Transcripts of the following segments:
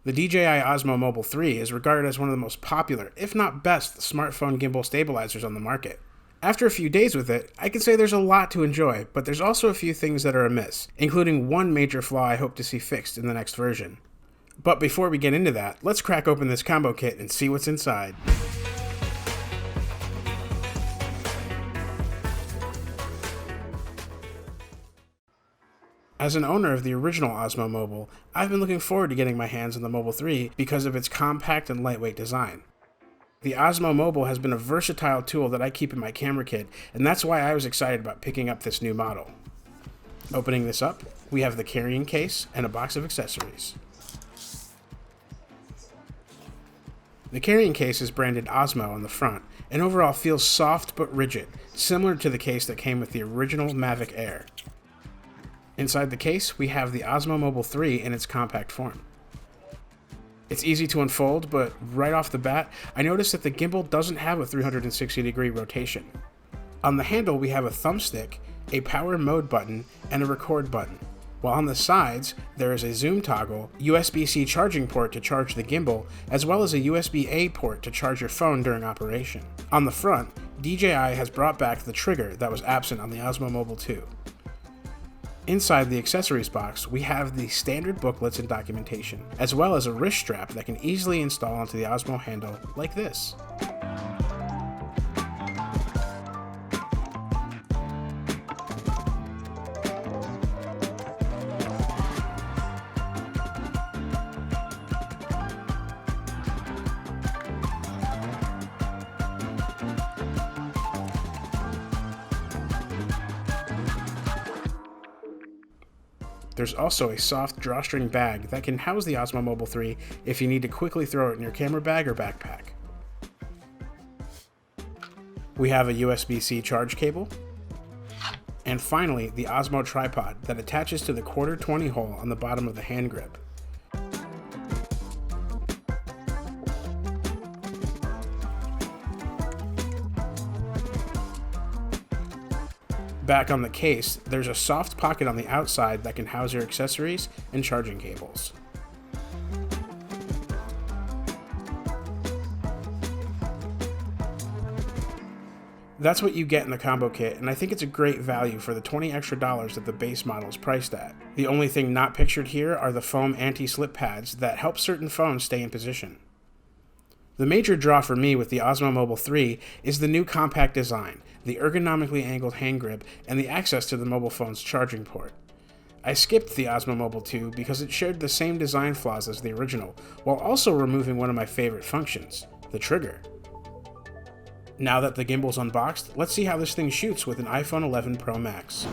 The DJI Osmo Mobile 3 is regarded as one of the most popular, if not best, smartphone gimbal stabilizers on the market. After a few days with it, I can say there's a lot to enjoy, but there's also a few things that are amiss, including one major flaw I hope to see fixed in the next version. But before we get into that, let's crack open this combo kit and see what's inside. As an owner of the original Osmo Mobile, I've been looking forward to getting my hands on the Mobile 3 because of its compact and lightweight design. The Osmo Mobile has been a versatile tool that I keep in my camera kit, and that's why I was excited about picking up this new model. Opening this up, we have the carrying case and a box of accessories. The carrying case is branded Osmo on the front, and overall feels soft but rigid, similar to the case that came with the original Mavic Air. Inside the case, we have the Osmo Mobile 3 in its compact form. It's easy to unfold, but right off the bat, I noticed that the gimbal doesn't have a 360-degree rotation. On the handle, we have a thumbstick, a power mode button, and a record button. While on the sides, there is a zoom toggle, USB-C charging port to charge the gimbal, as well as a USB-A port to charge your phone during operation. On the front, DJI has brought back the trigger that was absent on the Osmo Mobile 2. Inside the accessories box, we have the standard booklets and documentation, as well as a wrist strap that can easily install onto the Osmo handle like this. There's also a soft drawstring bag that can house the Osmo Mobile 3 if you need to quickly throw it in your camera bag or backpack. We have a USB-C charge cable. And finally, the Osmo tripod that attaches to the 1/4-20 hole on the bottom of the hand grip. Back on the case, there's a soft pocket on the outside that can house your accessories and charging cables. That's what you get in the combo kit, and I think it's a great value for the $20 extra that the base model is priced at. The only thing not pictured here are the foam anti-slip pads that help certain phones stay in position. The major draw for me with the Osmo Mobile 3 is the new compact design, the ergonomically angled hand grip, and the access to the mobile phone's charging port. I skipped the Osmo Mobile 2 because it shared the same design flaws as the original, while also removing one of my favorite functions, the trigger. Now that the gimbal's unboxed, let's see how this thing shoots with an iPhone 11 Pro Max.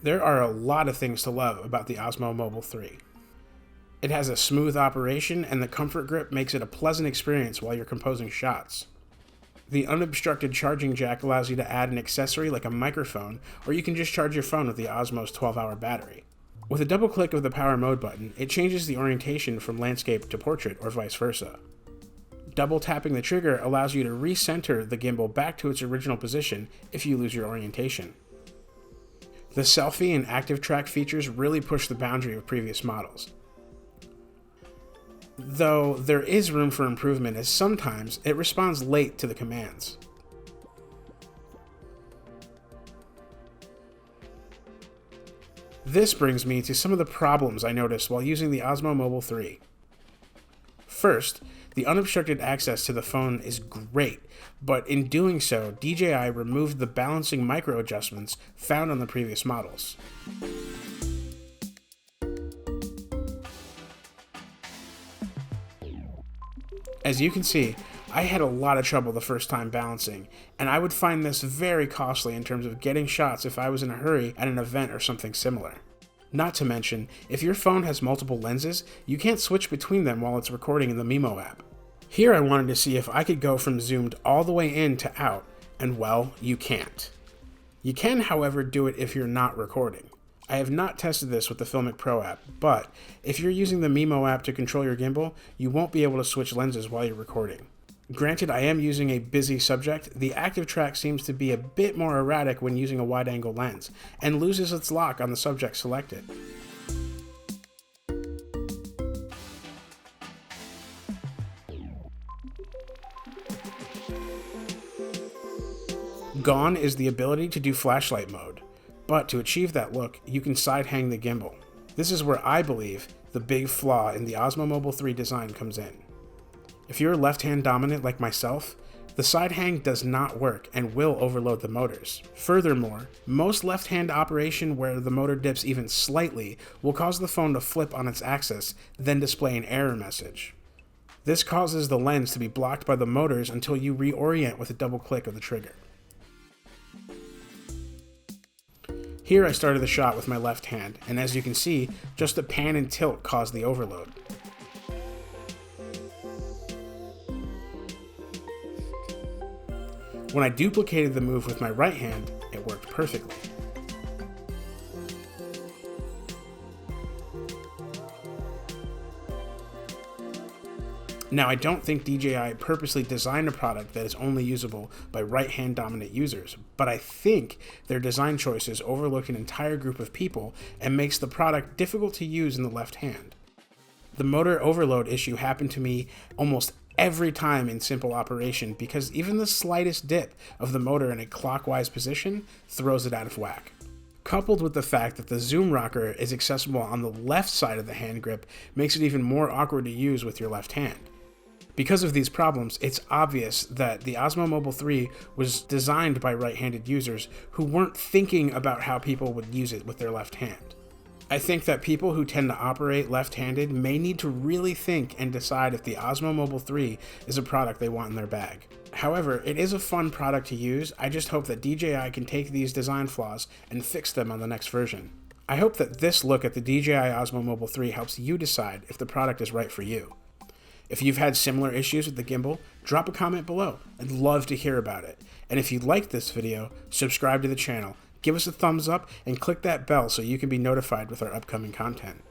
There are a lot of things to love about the Osmo Mobile 3. It has a smooth operation, and the comfort grip makes it a pleasant experience while you're composing shots. The unobstructed charging jack allows you to add an accessory like a microphone, or you can just charge your phone with the Osmo's 12-hour battery. With a double click of the power mode button, it changes the orientation from landscape to portrait or vice versa. Double tapping the trigger allows you to recenter the gimbal back to its original position if you lose your orientation. The selfie and active track features really push the boundary of previous models. Though there is room for improvement, as sometimes it responds late to the commands. This brings me to some of the problems I noticed while using the Osmo Mobile 3. First, the unobstructed access to the phone is great, but in doing so, DJI removed the balancing micro adjustments found on the previous models. As you can see, I had a lot of trouble the first time balancing, and I would find this very costly in terms of getting shots if I was in a hurry at an event or something similar. Not to mention, if your phone has multiple lenses, you can't switch between them while it's recording in the Mimo app. Here I wanted to see if I could go from zoomed all the way in to out, and well, you can't. You can, however, do it if you're not recording. I have not tested this with the Filmic Pro app, but if you're using the Mimo app to control your gimbal, you won't be able to switch lenses while you're recording. Granted, I am using a busy subject, the active track seems to be a bit more erratic when using a wide-angle lens, and loses its lock on the subject selected. Gone is the ability to do flashlight mode, but to achieve that look, you can side-hang the gimbal. This is where I believe the big flaw in the Osmo Mobile 3 design comes in. If you're left-hand dominant like myself, the side hang does not work and will overload the motors. Furthermore, most left-hand operation where the motor dips even slightly will cause the phone to flip on its axis, then display an error message. This causes the lens to be blocked by the motors until you reorient with a double click of the trigger. Here I started the shot with my left hand, and as you can see, just the pan and tilt caused the overload. When I duplicated the move with my right hand, it worked perfectly. Now, I don't think DJI purposely designed a product that is only usable by right-hand dominant users, but I think their design choices overlook an entire group of people and makes the product difficult to use in the left hand. The motor overload issue happened to me almost every time in simple operation because even the slightest dip of the motor in a clockwise position throws it out of whack. Coupled with the fact that the zoom rocker is accessible on the left side of the hand grip makes it even more awkward to use with your left hand. Because of these problems, it's obvious that the Osmo Mobile 3 was designed by right-handed users who weren't thinking about how people would use it with their left hand. I think that people who tend to operate left-handed may need to really think and decide if the Osmo Mobile 3 is a product they want in their bag. However, it is a fun product to use. I just hope that DJI can take these design flaws and fix them on the next version. I hope that this look at the DJI Osmo Mobile 3 helps you decide if the product is right for you. If you've had similar issues with the gimbal, drop a comment below. I'd love to hear about it. And if you liked this video, subscribe to the channel, give us a thumbs up, and click that bell so you can be notified with our upcoming content.